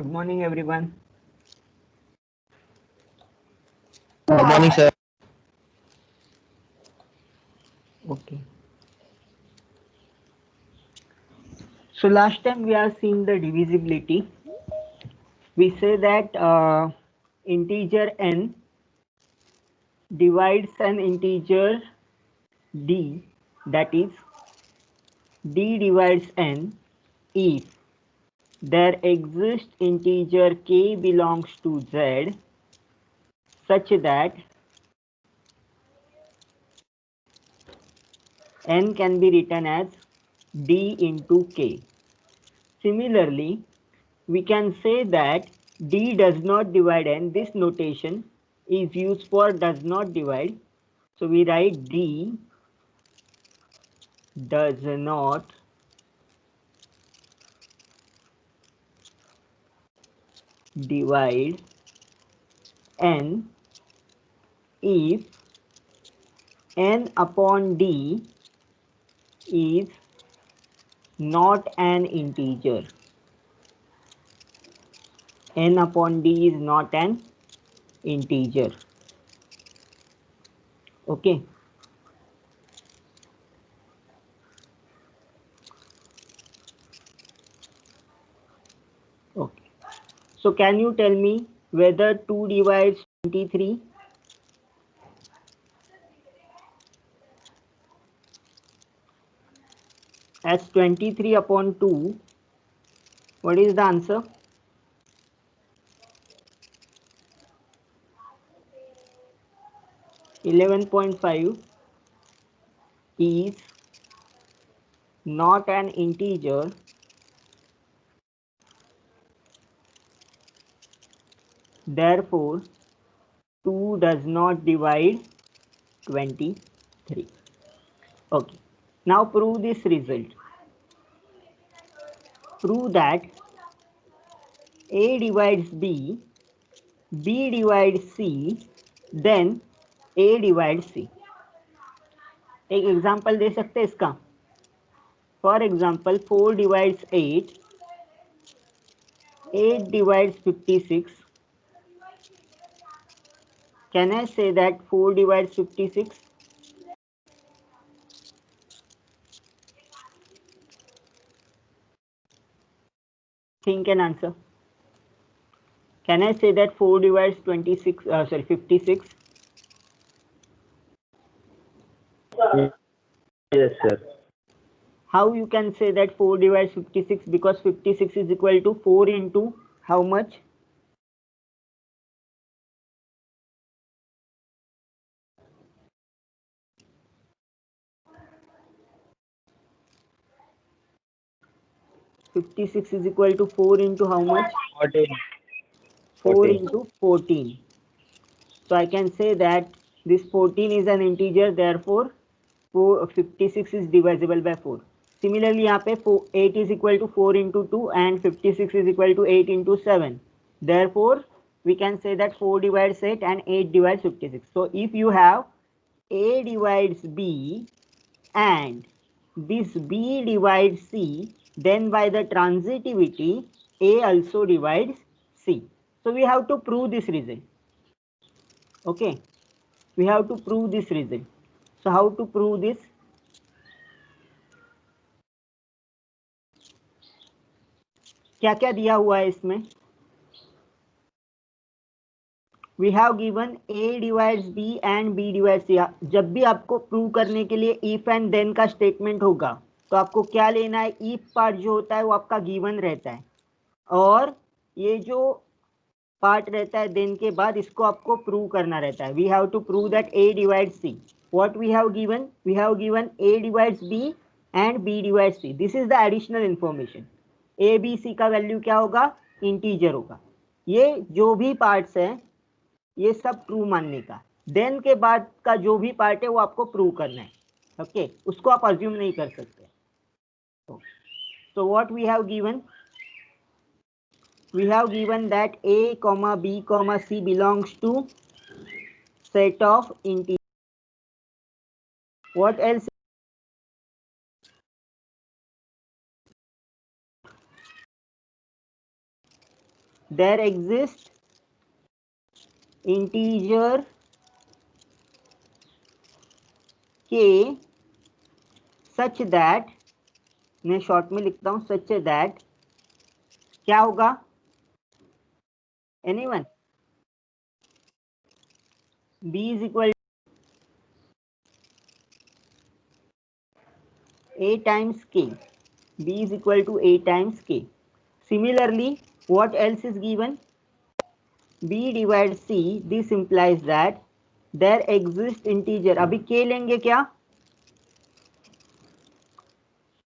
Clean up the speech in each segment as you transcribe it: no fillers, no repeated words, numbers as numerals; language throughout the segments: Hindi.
Good morning, everyone. Good morning, sir. Okay. So last time we are seeing the divisibility. We say that integer n divides an integer d, that is d divides n if there exists integer k belongs to z such that n can be written as d into k. Similarly, we can say that d does not divide n. This notation is used for does not divide. So we write d does not divide n if n upon d is not an integer. N upon d is not an integer. Okay. Okay. So can you tell me whether 2 divides 23? As 23 upon 2, what is the answer? 11.5 is not an integer, therefore 2 does not divide 23. Okay, now prove this result. Prove that A divides B, B divides C, then A divides C. एक एग्जाम्पल दे सकते हैं इसका. For example 4 divides 8, 8 divides 56. Can I say that 4 divides 56? Think and answer. Can I say that 4 divides 56? Yes, sir. How you can say that 4 divides 56? Because 56 is equal to 4 into how much? (56) is equal to 4 into how much? 14. 4 14. into 14. So I can say that this 14 is an integer, therefore 56 is divisible by 4. Similarly, यहाँ पे 8 is equal to 4 into 2 and 56 is equal to 8 into 7. Therefore, we can say that 4 divides 8 and 8 divides 56. So if you have A divides B and this B divides C, then by the transitivity, A also divides C. So we have to prove this result. Okay, we have to prove this result. So how to prove this? क्या क्या दिया हुआ है इसमें? We have given A divides B and B divides C. जब भी आपको प्रूव करने के लिए if and then का स्टेटमेंट होगा तो आपको क्या लेना है? if पार्ट जो होता है वो आपका गिवन रहता है और ये जो पार्ट रहता है देन के बाद इसको आपको प्रूव करना रहता है. We have to prove that A divides C. What we have given? We have given A divides B and B divides C. This is the additional information. A B C का वैल्यू क्या होगा? इंटीजर होगा. ये जो भी पार्ट्स हैं ये सब ट्रू मानने का. देन के बाद का जो भी पार्ट है वो आपको प्रूव करना है. ओके, उसको आप अज्यूम नहीं कर सकते. So what we have given? We have given that A, B, C belongs to set of integers. What else? there exists integer k such that, मैं शॉर्ट में लिखता हूं, such that क्या होगा? Anyone? b is equal to a times k. b is equal to a times k. Similarly, what else is given? b divided c. This implies that there exists integer. अभी k लेंगे क्या?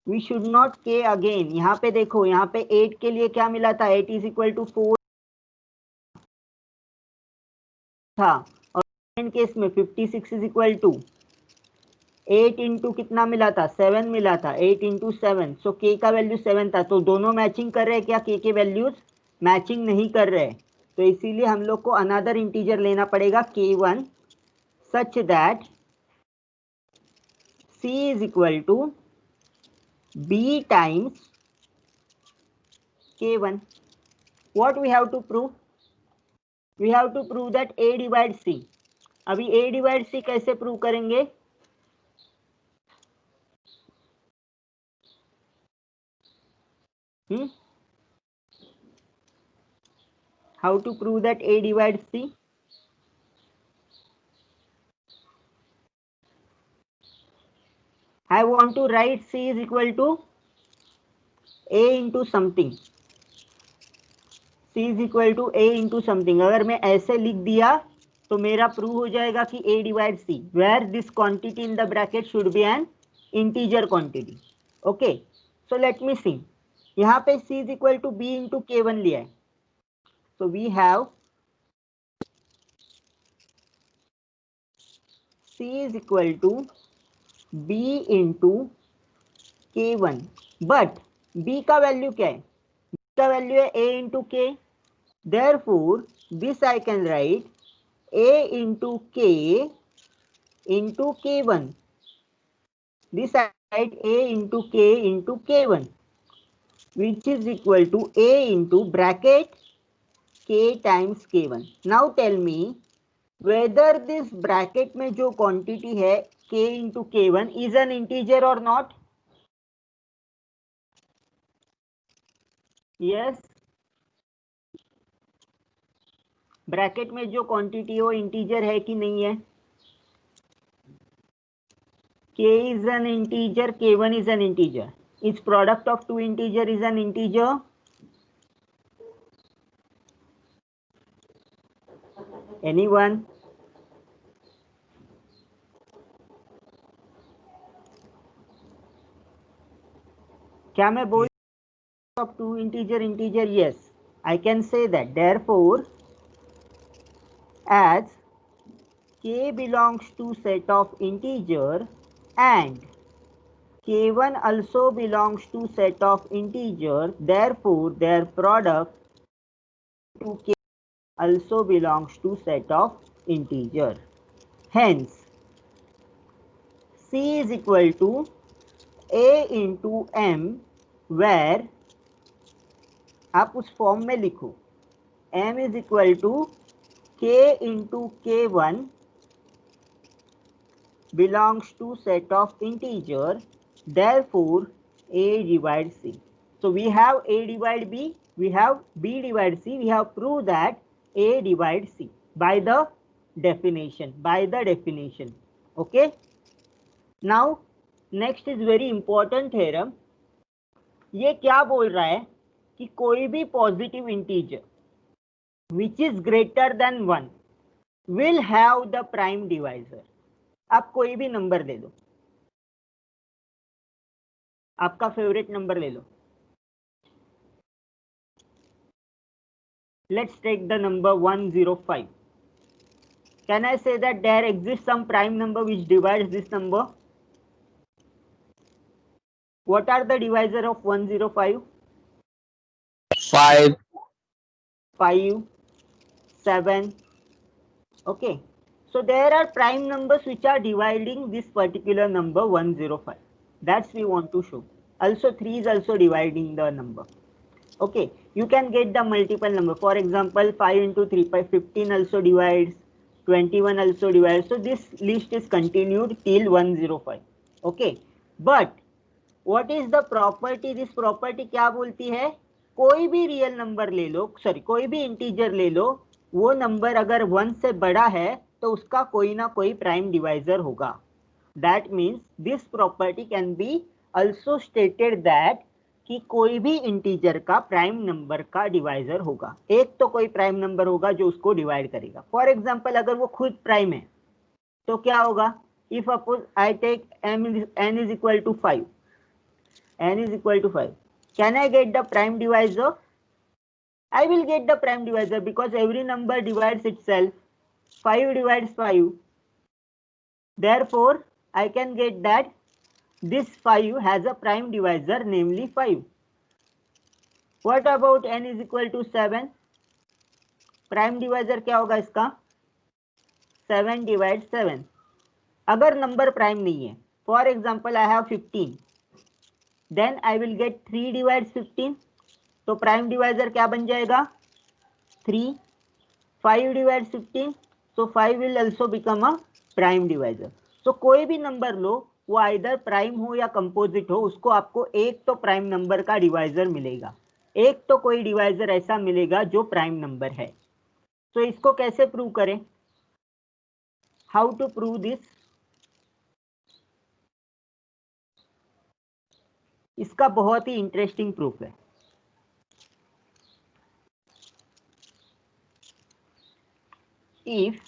We should not k again. यहाँ पे देखो, यहाँ पे 8 के लिए क्या मिला था? 8 is equal to 4 था, और सेकंड केस में 56 is equal to 8 इंटू कितना मिला था? 7 मिला था, 8 इंटू 7. सो k का वैल्यू 7 था. तो दोनों मैचिंग कर रहे हैं क्या? k के वैल्यूज मैचिंग नहीं कर रहे, तो इसीलिए हम लोग को अनदर इंटीजर लेना पड़ेगा k1 such that c is equal to b times k1. What we have to prove? We have to prove that a divides c. अभी a divides c कैसे प्रूव करेंगे? How to prove that a divides c? I want to write c is equal to a into something. c is equal to a into something. अगर मैं ऐसे लिख दिया तो मेरा प्रूव हो जाएगा कि a divides c, where this quantity in the bracket should be an integer quantity. Okay, so let me see. यहाँ पे c is equal to b into k1 लिया है, so we have c is equal to b into k1, but b का वैल्यू क्या है? b का वैल्यू है a into k. Therefore, this I can write a into k into k1. This I write a into k into k1, which is equal to a into bracket k times k1. Now tell me whether this bracket में जो quantity है k into k1 is an integer or not? Yes. Bracket में जो क्वांटिटी है वो इंटीजर है कि नहीं है? k is an integer, k1 is an integer. Its product of two integer is an integer. Anyone? क्या मैं बोल of two integer integer? Yes, I can say that. Therefore, as k belongs to set of integer and k1 also belongs to set of integer, therefore their product to k also belongs to set of integer. Hence, c is equal to a into m, where आप उस फॉर्म में लिखो m is equal to k into k1 belongs to set of integer, therefore a divides c. So we have a divide b, we have b divide c, we have proved that a divides c by the definition, okay. Now next is very important theorem. ये क्या बोल रहा है कि कोई भी positive integer which is greater than 1 will have the prime divisor. आप कोई भी नंबर ले लो, आपका फेवरेट नंबर ले लो. Let's take the number 105. Can I say that there exists some prime number which divides this number? What are the divisor of 105? 5, 5, 7. Okay, so there are prime numbers which are dividing this particular number 105. That's we want to show. Also 3 is also dividing the number. Okay, you can get the multiple number. For example, 5 into 3, 15 also divides, 21 also divides. So this list is continued till 105. Okay, but what is the property? This property क्या बोलती है? कोई भी रियल नंबर ले लो, सॉरी कोई भी इंटीजर ले लो, वो नंबर अगर 1 से बड़ा है तो उसका कोई ना कोई प्राइम डिवाइजर होगा. That means this property can be also stated that कि कोई भी इंटीजर का प्राइम नंबर का डिवाइजर होगा. एक तो कोई प्राइम नंबर होगा जो उसको डिवाइड करेगा. फॉर एग्जांपल अगर वो खुद प्राइम है तो क्या होगा? If suppose I take n is equal to 5, n is equal to 5, can I get the prime divisor? I will get the prime divisor because every number divides itself. 5 divides 5, therefore I can get that this 5 has a prime divisor, namely 5. What about n is equal to 7? Prime divisor क्या होगा इसका? 7 डिवाइड 7. अगर नंबर प्राइम नहीं है, for example I have 15, then I will get 3 divide 15. तो प्राइम डिवाइजर क्या बन जाएगा? 3. 5 divide 15, so 5 will also become a prime divisor. So कोई भी नंबर लो, वो आइदर प्राइम हो या कंपोजिट हो, उसको आपको एक तो प्राइम नंबर का डिवाइजर मिलेगा. एक तो कोई डिवाइजर ऐसा मिलेगा जो प्राइम नंबर है. तो इसको कैसे प्रूव करें? How to prove this? इसका बहुत ही इंटरेस्टिंग प्रूफ है. इफ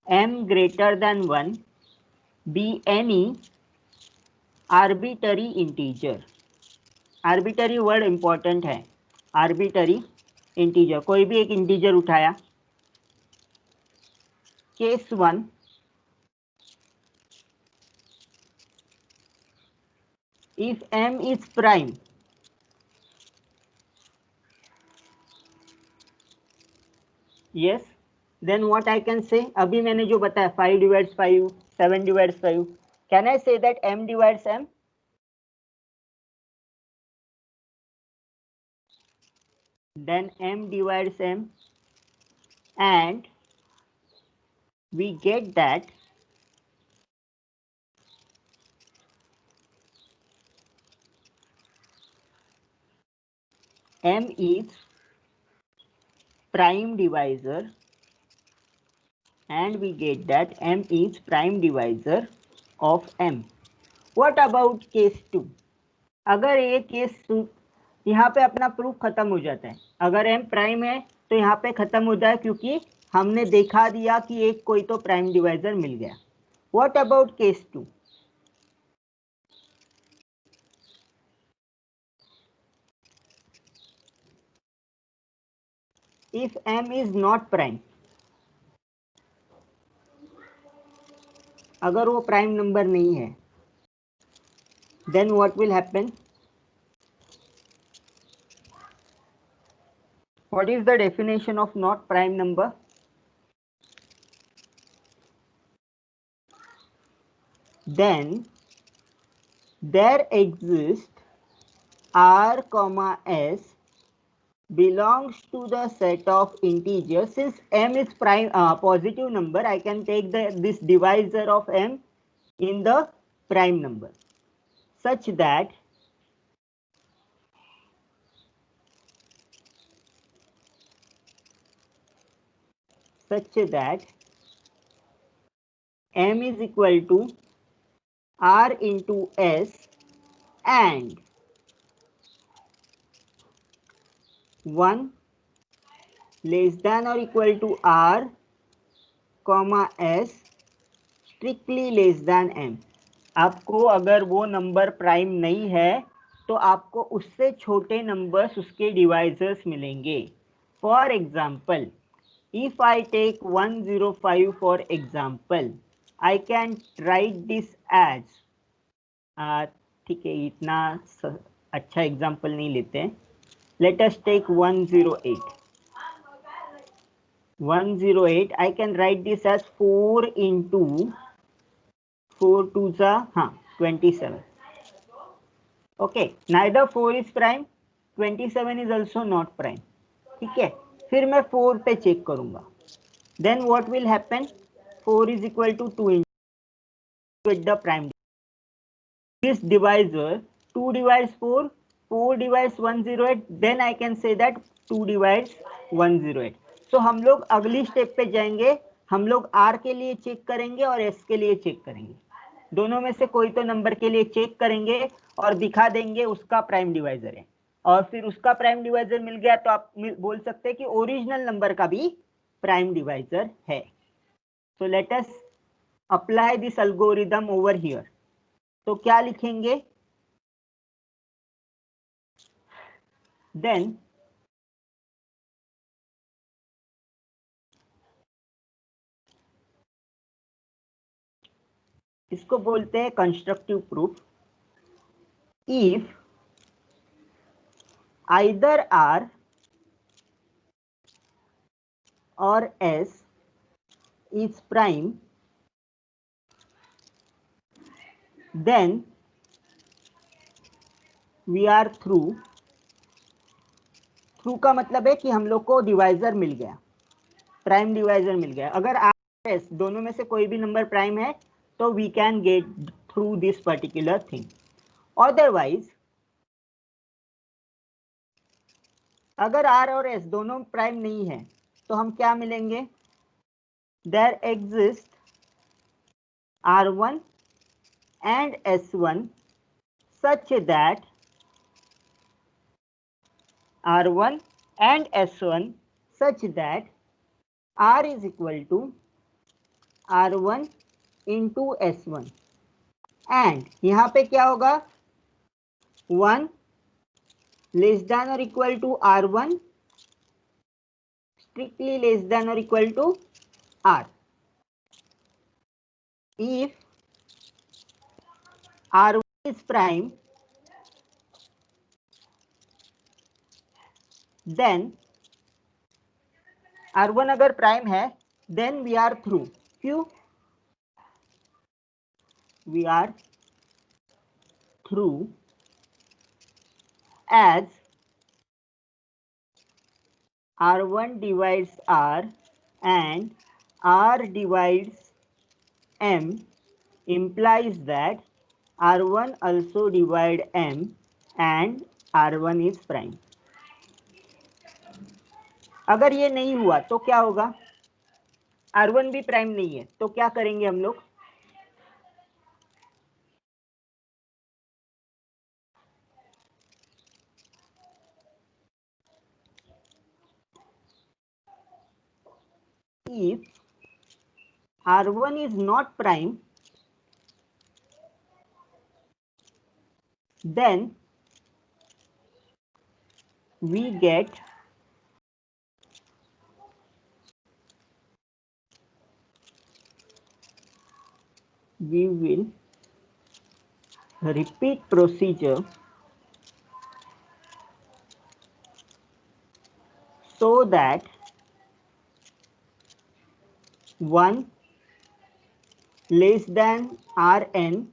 m greater than 1 be any arbitrary integer. Arbitrary word important है. आर्बिटरी इंटीजर, कोई भी एक इंटीजर उठाया. Case 1, if m is prime, yes, then what I can say? अभी मैंने जो बताया 5 divides 5, 7 divides 5, can I say that m divides m? Then m divides m, and we get that m is prime divisor, and we get that m is prime divisor of m. What about case 2? अगर ये केस यहाँ पे अपना प्रूफ खत्म हो जाता है. अगर m प्राइम है तो यहाँ पे खत्म हो जाए, क्योंकि हमने देखा दिया कि एक कोई तो प्राइम डिवाइजर मिल गया. What about case 2? If m is not prime, अगर वो प्राइम नंबर नहीं है, then what will happen? What is the definition of not prime number? Then there exists r comma s belongs to the set of integers. Since m is prime positive number, I can take this divisor of m in the prime number, such that m is equal to r into s, and 1 less than or equal to r comma s strictly less than m. आपको अगर वो नंबर प्राइम नहीं है तो आपको उससे छोटे नंबर्स उसके डिवाइजर्स मिलेंगे. For example, if I take 105 for example, I can write this as, ठीक है, इतना अच्छा एग्जाम्पल नहीं लेते हैं. Let us take 108. 108, I can write this as 4 into 4 2s are 27. Okay, neither 4 is prime, 27 is also not prime, ठीक है। फिर मैं 4 पे चेक करूंगा, then what will happen, 4 is equal to 2 with the prime. This divisor, 2 divides 4, 4 divides 108, then I can say that 2 divides 108. So हम लोग अगली स्टेप पे जाएंगे, हम लोग R के लिए चेक करेंगे और S के लिए चेक करेंगे, दोनों में से कोई तो नंबर के लिए चेक करेंगे और दिखा देंगे उसका प्राइम डिवाइजर है, और फिर उसका प्राइम डिवाइजर मिल गया तो आप बोल सकते हैं कि ओरिजिनल नंबर का भी प्राइम डिवाइजर है। So let us apply this algorithm over here. तो क्या लिखेंगे, देन इसको बोलते हैं constructive proof. If either r और s is prime, then we are through. Through का मतलब है कि हम लोग को डिवाइजर मिल गया, प्राइम डिवाइजर मिल गया। अगर आर एस दोनों में से कोई भी नंबर प्राइम है तो we can get through this particular thing. Otherwise अगर आर और एस दोनों प्राइम नहीं है तो हम क्या मिलेंगे, there exist R1 and S1 such that R1 and S1 such that R is equal to R1 into S1, and यहाँ पे क्या होगा, 1 लेस देन और equal to R1, strictly less than or equal to R. If R1 is prime, then R1 अगर प्राइम है then we are through. क्यों, we are through as R1 divides R and R divides M implies that R1 also divide M and R1 is prime. अगर ये नहीं हुआ तो क्या होगा, R1 भी प्राइम नहीं है तो क्या करेंगे हम लोग, if R1 is not prime, then we will repeat procedure so that 1 less than Rn,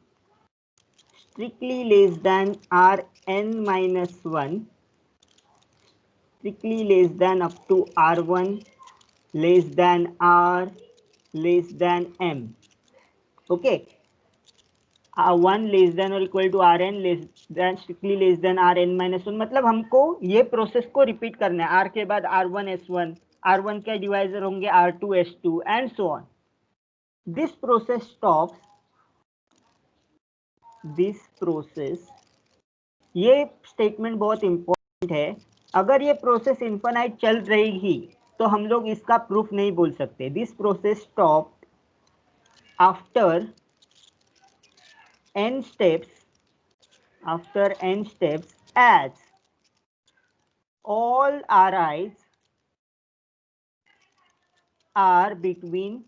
strictly less than Rn minus 1, strictly less than up to R1, less than R, less than M. Okay, 1 less than और equal to Rn less than strictly less than Rn minus 1, मतलब हमको ये प्रोसेस को रिपीट करना है। R के बाद R1 S1, R1 के डिवाइजर होंगे R2 S2 and so on. This process stops, this process, ये स्टेटमेंट बहुत इंपॉर्टेंट है। अगर ये प्रोसेस इन्फिनाइट चल रहेगी तो हम लोग इसका प्रूफ नहीं बोल सकते। This process stop after n steps, after n steps, as all Ri's are between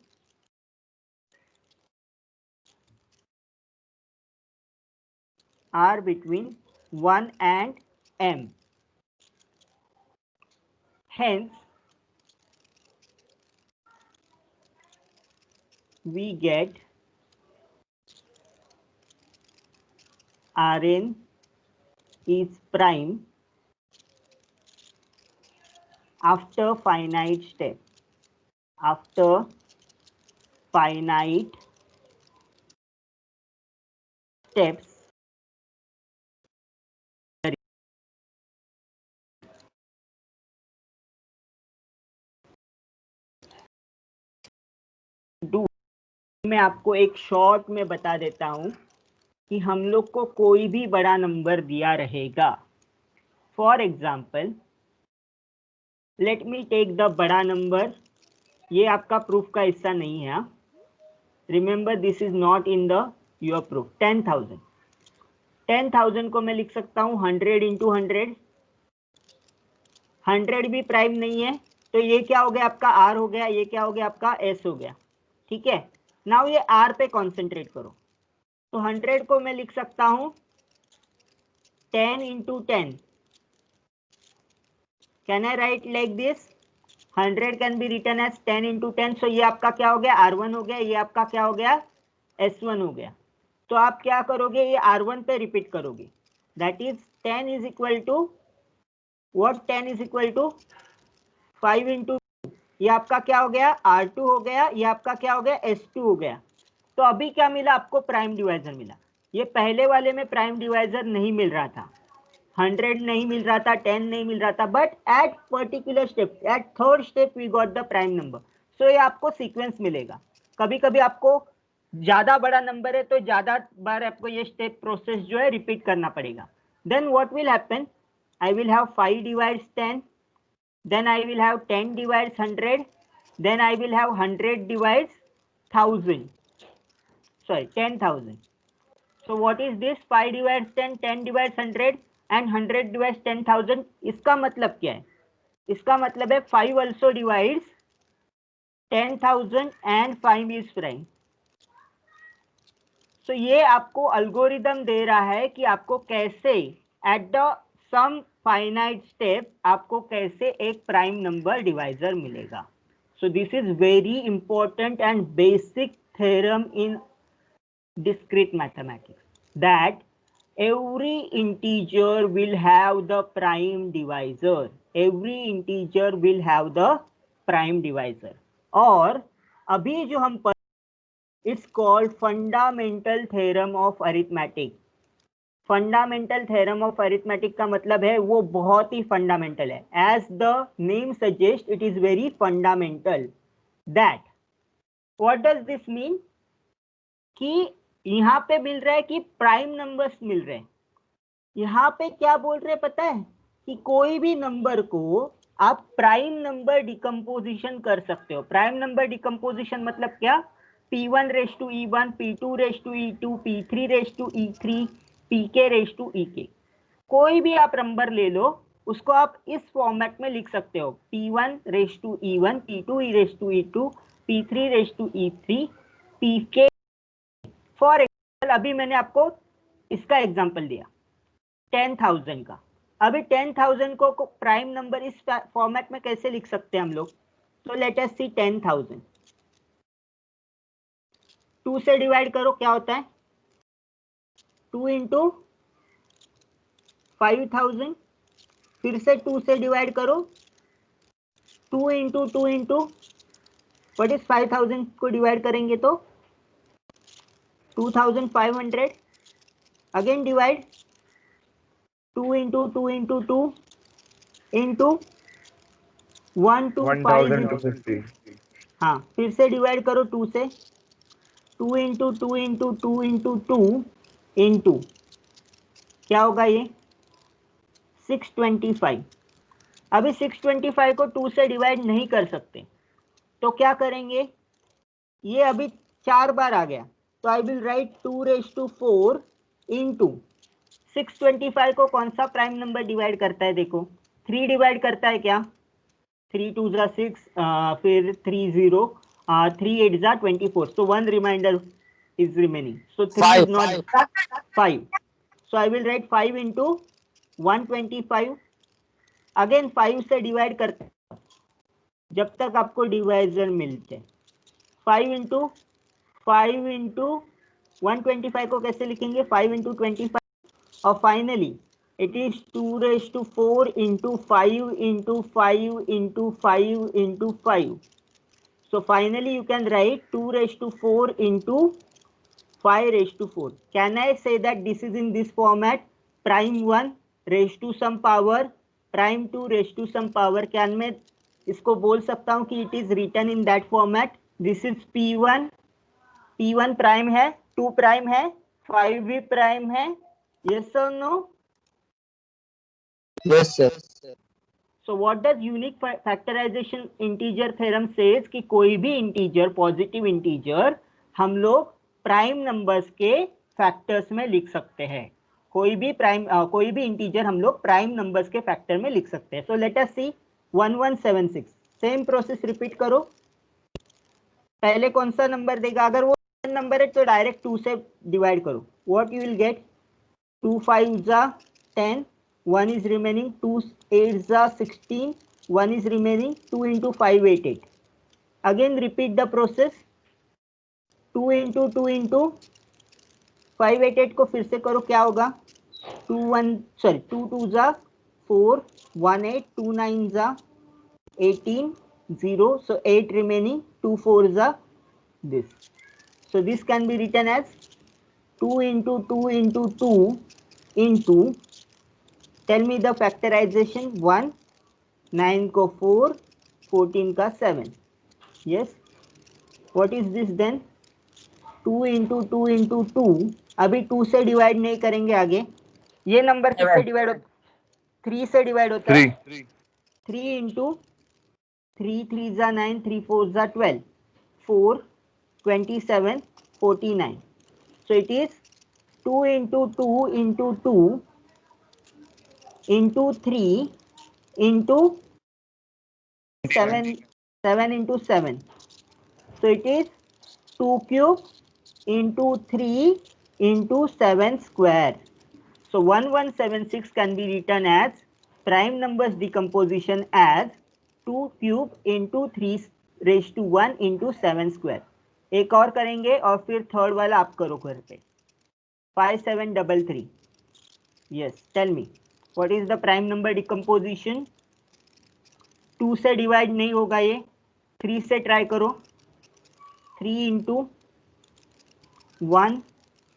are between 1 and m. Hence, we get Rn is prime after finite step, after finite steps do, मैं आपको एक शॉर्ट में बता देता हूं कि हम लोग को कोई भी बड़ा नंबर दिया रहेगा. For example let me take the बड़ा नंबर, ये आपका प्रूफ का हिस्सा नहीं है. Remember this is not in the your proof. 10,000. 10,000 को मैं लिख सकता हूँ 100 इंटू 100. 100 भी प्राइम नहीं है तो ये क्या हो गया आपका आर हो गया, ये क्या हो गया आपका एस हो गया. ठीक है, नाउ ये आर पे कॉन्सेंट्रेट करो. तो 100 को मैं लिख सकता हूँ 10 into 10. Can I write like this? 100 can be written as 10 into 10. So ये आपका क्या हो गया R1 हो गया, ये आपका क्या हो गया S1 हो गया. तो आप क्या करोगे, ये R1 पे रिपीट करोगे. That is 10 is equal to what? 10 is equal to 5 into, ये आपका क्या हो गया R2 हो गया, ये आपका क्या हो गया S2 हो गया. तो अभी क्या मिला आपको? प्राइम डिवाइजर मिला. ये पहले वाले में प्राइम डिवाइजर नहीं मिल रहा था, 100 नहीं मिल रहा था, 10 नहीं मिल रहा था, but at particular step, at third step we got the prime number. So ये आपको सीक्वेंस मिलेगा. कभी कभी आपको ज्यादा बड़ा नंबर है तो ज्यादा बार आपको ये स्टेप प्रोसेस जो है रिपीट करना पड़ेगा. Then what will happen? I will have 5 divides 10, then I will have 10 divides 100, then I will have 100 divides 1000, sorry 10,000. So what is this? 5 divides 10, 10 divides 100 and 100 divides 10,000. इसका मतलब क्या है? इसका मतलब है 5 also divides 10,000 and 5 is prime. So ये आपको अल्गोरिदम दे रहा है कि आपको कैसे at the some finite step आपको कैसे एक प्राइम नंबर डिवाइजर मिलेगा. So this is very important and basic theorem in discrete mathematics, that every integer will have the prime divisor. Every integer will have the prime divisor. और अभी जो हम it's called fundamental theorem of arithmetic. Fundamental theorem of arithmetic का मतलब है वो बहुत ही फंडामेंटल है. As the name suggest it is very fundamental. That what does this mean? कि यहाँ पे मिल रहा है कि प्राइम नंबर्स मिल रहे हैं. यहाँ पे क्या बोल रहे हैं पता है? कि कोई भी नंबर को आप प्राइम नंबर डिकम्पोजिशन कर सकते हो. प्राइम नंबर डिकम्पोजिशन मतलब क्या? P1 raise to E1, P2 raise to E2, P3 raise to E3, pk raise to ek. कोई भी आप नंबर ले लो, उसको आप इस फॉर्मेट में लिख सकते हो. P1 raise to E1, P2 raise to E2, P3 raise to E3, pk. For example अभी मैंने आपको इसका एग्जाम्पल दिया 10,000 का. अभी 10,000 को प्राइम नंबर इस फॉर्मेट में कैसे लिख सकते हैं हम लोग? तो लेट अस सी 10,000 2 से डिवाइड करो, क्या होता है? 2 इंटू 5,000. फिर से 2 से डिवाइड करो, 2 इंटू 2 इंटू व्हाट इज 5,000 को डिवाइड करेंगे तो 2,500. Again divide 2 into 2 into 2 into 1,250. हाँ, फिर से डिवाइड करो 2 से, 2 इंटू 2 इंटू 2 इंटू 2 इंटू क्या होगा ये 625. अभी 625 को 2 से डिवाइड नहीं कर सकते तो क्या करेंगे? ये अभी 4 बार आ गया तो I will write 2 raise to 4 into 625 को कौन सा प्राइम नंबर डिवाइड करता है? देखो 3 डिवाइड करता है क्या? 3 2 जा 6, फिर 3 0, 3 8 जा 24. So one remainder is remaining. So 3 is not 5. So I will write 5 into 125. Again 5 से डिवाइड करते जब तक आपको डिवाइजर मिलते. 5 इंटू 125 को कैसे लिखेंगे? 5 इंटू 25. और finally It is 2 raised to 4 into 5 into 5 into 5 into 5. So finally you can write 2 raised to 4 into 5 raised to 4. Can I say that this is in this format? Prime 1 raised to some power, prime 2 raised to some power. Can मैं इसको बोल सकता हूँ कि it is written in that format? This is P1, P1 prime है, 2 प्राइम है, 5 भी प्राइम है. Yes or no? Yes, sir. So what does unique factorization integer theorem says कि कोई भी integer, positive integer हम लोग प्राइम नंबर्स के फैक्टर्स में लिख सकते हैं. कोई भी इंटीजर हम लोग प्राइम नंबर्स के फैक्टर में लिख सकते हैं. सो लेट अस सी 1176. सेम प्रोसेस रिपीट करो. पहले कौन सा नंबर देगा? अगर वो नंबर है तो डायरेक्ट 2 से डिवाइड करो. What you will gate? 2 5 जा 10, 1 is remaining, 2 8 जा 16, 1 is remaining, 2 into 5 8 8. Again repeat the process. 2 into 2 into 588 को फिर से करो. क्या होगा? 2 2 जा 4, 1 8, 2 9 जा 18, 0. So 8 remaining, 2 4 जा this. So this can be written as 2 into 2 into 2 into, tell me the factorization. 1, 9 को 4, 14 का 7. Yes. What is this then? 2 into 2 into 2. अभी 2 से डिवाइड नहीं करेंगे आगे. ये नंबर किससे डिवाइड होता है? 3 से डिवाइड होता है. 3 into 3 3 जा 9, 3 4 जा 12, 4 27, 49. So it is 2 into 2 into 2 into 3 into 7 into 7. So it is 2 cube into 3 into 7 square. So 1176 can be written as prime numbers decomposition as 2 cube into 3 raised to 1 into 7 square. एक और करेंगे और फिर थर्ड वाला आप करो घर पे. 5733. Yes, tell me what is the prime number decomposition? 2 से डिवाइड नहीं होगा ये. 3 से ट्राई करो. 3 into 1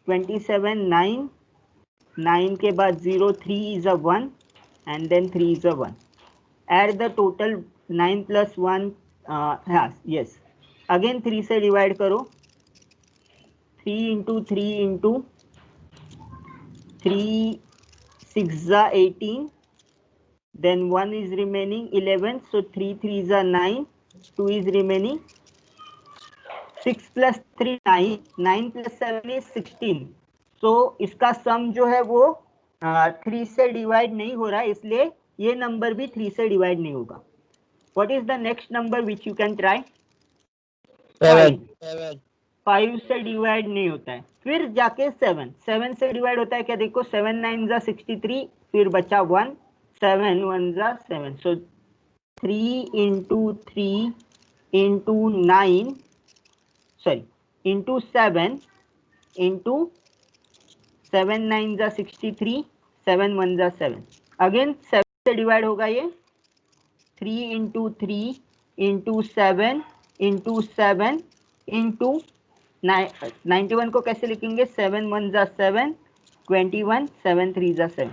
27, 9, 9 के बाद 0, 3 is a 1 and then 3 is a 1. Add the total 9 plus 1. Yes. Again 3 से डिवाइड करो. 3 into 3 into 3 6 जा 18. Then 1 is remaining 11. So 3 3 is a 9. 2 is remaining. 6 plus 3 9. 9 plus 7 is 16. So इसका सम जो है वो 3 से डिवाइड नहीं हो रहा है, इसलिए ये नंबर भी 3 से डिवाइड नहीं होगा. What is the next number which you can try? 7. 5 से डिवाइड नहीं होता है. फिर जाके 7 से डिवाइड होता है क्या? देखो 7 9 जा 63, फिर बचा 1, 7 1 जा 7. सो 3 into 3 into 9, sorry, into 7 into 7 9 जा 63, 7 1 जा 7. अगेन 7 से डिवाइड होगा ये. 3 into 3 into 7 into 7 into 91 को कैसे लिखेंगे? 7 1 जा 7, 21, 7 3 जा 7.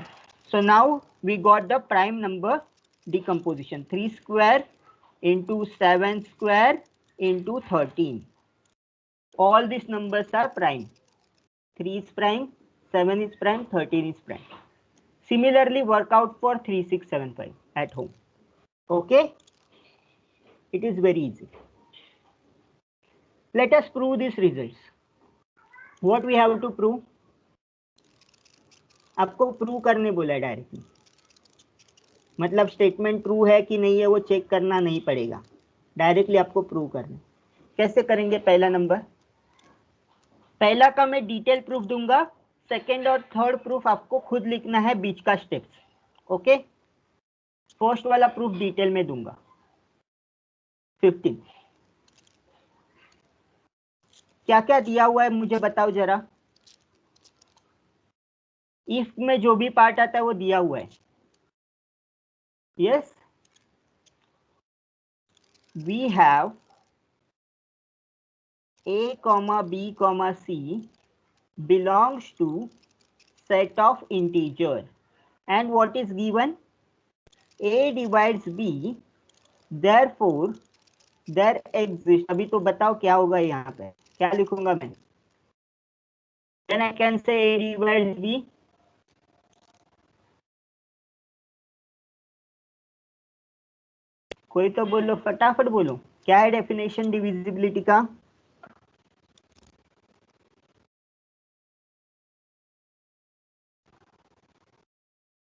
So now we got the prime number decomposition. 3 square into 7 square into 13. All these numbers are prime. 3 is prime, 7 is prime, 13 is prime. Similarly, work out for 3 6 7 5 at home. Okay, it is very easy. Let us prove these results. What we have to prove? आपको प्रूव करने बोला है डायरेक्टली. मतलब स्टेटमेंट ट्रू है कि नहीं है वो चेक करना नहीं पड़ेगा, डायरेक्टली आपको प्रूव करना. कैसे करेंगे? पहला नंबर, पहला का मैं डिटेल प्रूफ दूंगा. सेकेंड और थर्ड प्रूफ आपको खुद लिखना है बीच का स्टेप्स. ओके, फर्स्ट वाला प्रूफ डिटेल में दूंगा. 15. क्या क्या दिया हुआ है मुझे बताओ जरा. इफ में जो भी पार्ट आता है वो दिया हुआ है। Yes, we have a comma b comma c belongs to set of integer and what is given? a divides b, therefore there exists, अभी तो बताओ क्या होगा यहाँ पे, क्या लिखूंगा मैं? Then I can say a divides b. कोई तो बोलो, फटाफट बोलो, क्या है डेफिनेशन डिविजिबिलिटी का?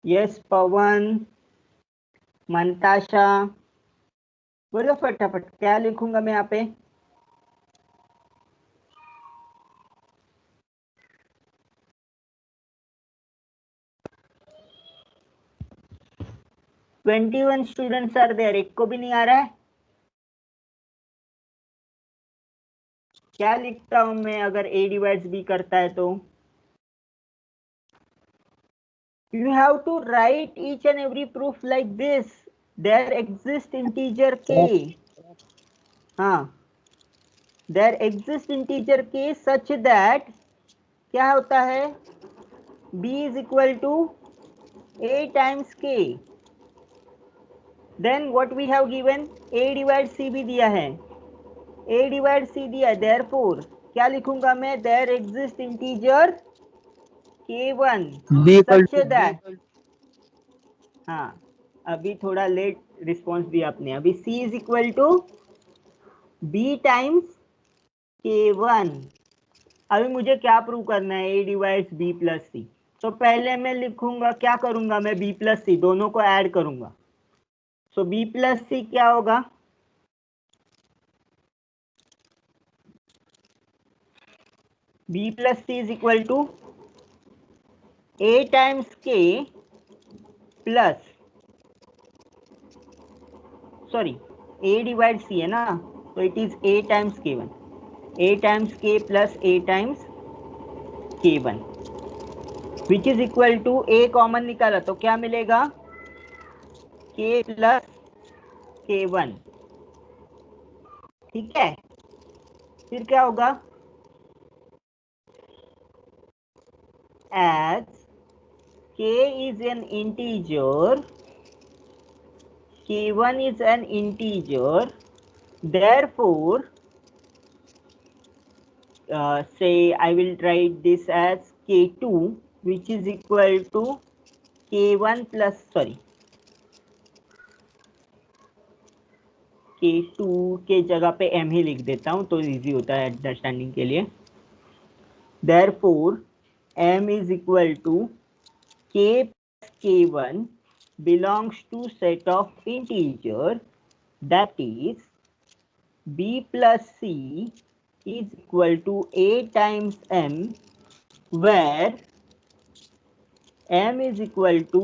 यस पवन, मंताशा, बोलो फटाफट, क्या लिखूंगा मैं यहाँ पे? ट्वेंटी स्टूडेंट्स आर देयर, एक को भी नहीं आ रहा है? क्या लिखता हूं मैं अगर a डिवाइड्स b करता है तो? You have to write each and every proof like this. There exists integer k. हाँ, there exists integer k such that क्या होता है? b is equal to a times k. Then what we have given? a divides c भी दिया है, a डिवाइड c दिया है, therefore क्या लिखूंगा मैं? there exists integer k1 such that, हाँ अभी थोड़ा लेट रिस्पॉन्स दिया आपने, अभी c is equal to b times k1। अभी मुझे क्या प्रूव करना है? a divides b plus c। तो पहले मैं लिखूंगा, क्या करूंगा मैं? b प्लस c दोनों को ऐड करूंगा। सो b प्लस c क्या होगा? b plus c is equal to a times k plus, sorry a divide c है ना, तो it is a times k1, a times k plus a times k1 which is equal to, a common निकाला तो क्या मिलेगा? k plus k1। ठीक है, फिर क्या होगा? As k is an integer, k1 is an integer, therefore say I will write this as k2 which is equal to k1 plus, sorry k2 के जगह पे m ही लिख देता हूं तो इजी होता है अंडरस्टैंडिंग के लिए। therefore m is equal to k plus k1 belongs to set of integer, that is b plus c is equal to a times m, where m is equal to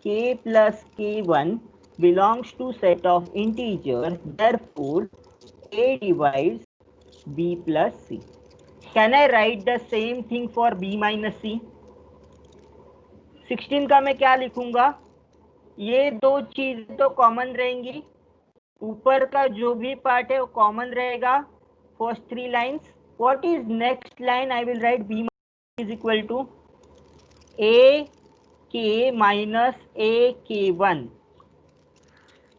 k plus k1 belongs to set of integer, therefore a divides b plus c. Can I write the same thing for b minus c? 16 का मैं क्या लिखूंगा? ये दो चीज तो कॉमन रहेंगी, ऊपर का जो भी पार्ट है वो कॉमन रहेगा, first three lines. What is next line? I will write b is equal to a k minus a k1.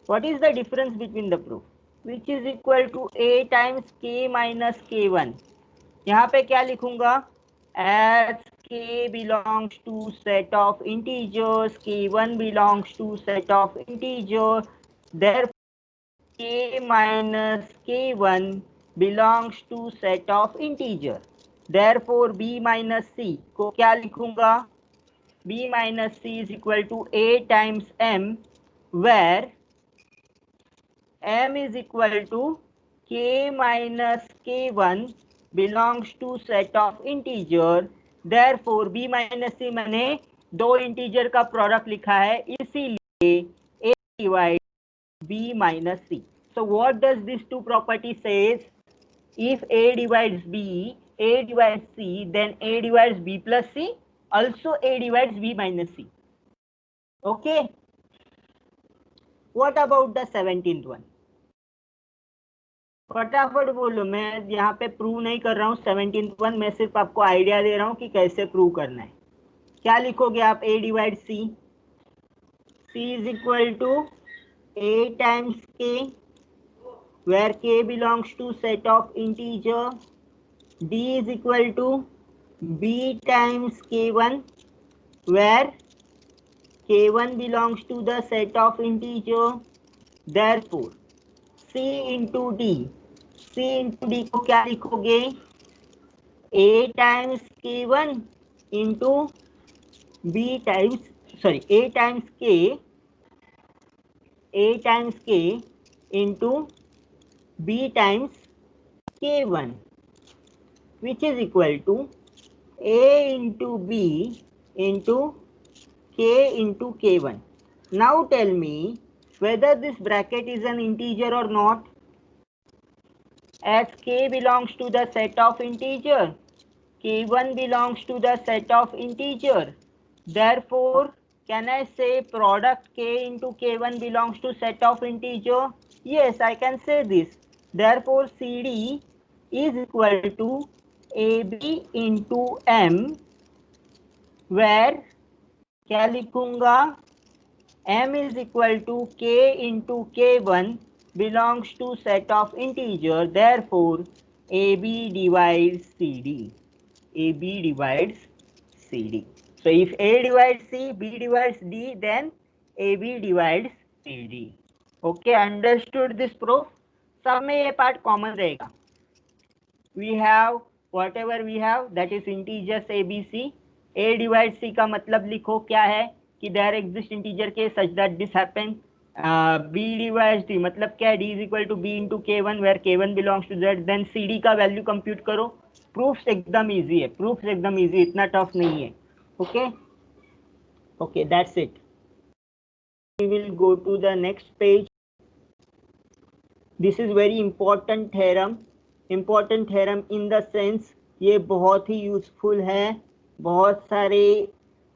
What is the difference between the proof? Which is equal to a times k minus k1. यहाँ पे क्या लिखूंगा? As k belongs to set of integers, k1 belongs to set of integer, therefore k minus k1 belongs to set of integer. Therefore b minus c को क्या लिखूंगा? b minus c is equal to a times m, where m is equal to k minus k1 belongs to set of integer, therefore b minus c मैंने दो इंटीजर का प्रोडक्ट लिखा है, इसीलिए a divide b minus c. So what does this two property says? If a divides b, a divides c, then a divides b plus c. also A divides B minus C. Okay. What about the 17th one? फटाफट बोलो, मैं यहाँ पे प्रूव नहीं कर रहा हूँ 17th वन, मैं सिर्फ आपको आइडिया दे रहा हूँ कि कैसे प्रूव करना है. क्या लिखोगे आप? A divide C. C is equal to A times K, where K belongs to set of integer. D is equal to B times K1, where K1 belongs to the set of integer. Therefore C into D. C into D को क्या लिखोगे? A times K1 into B times, sorry, A times K into B times K1, which is equal to A into B into K into K1. Now tell me whether this bracket is an integer or not. As K belongs to the set of integer, K1 belongs to the set of integer. Therefore, can I say product K into K1 belongs to set of integer? Yes, I can say this. Therefore, CD is equal to AB into M, where क्या लिखूंगा? M is equal to K into K1 belongs to set of integer. Therefore, AB divides CD. AB divides CD. So if A divides C, B divides D, then AB divides CD. Okay, understood this proof? सब में ये part common रहेगा. We have whatever we have, that is integers ABC. A divides C का मतलब लिखो क्या है कि there exists integer K such that this happen. B divides D मतलब क्या है? D is equal to B into K1 where K1 belongs to Z. Then CD का वैल्यू कंप्यूट करो. प्रूफ्स एकदम इजी है, प्रूफ्स एकदम इजी, इतना टफ नहीं है. Okay okay, that's it. We will go to the next page. This is very important theorem. Important theorem in the sense ये बहुत ही यूजफुल है. बहुत सारे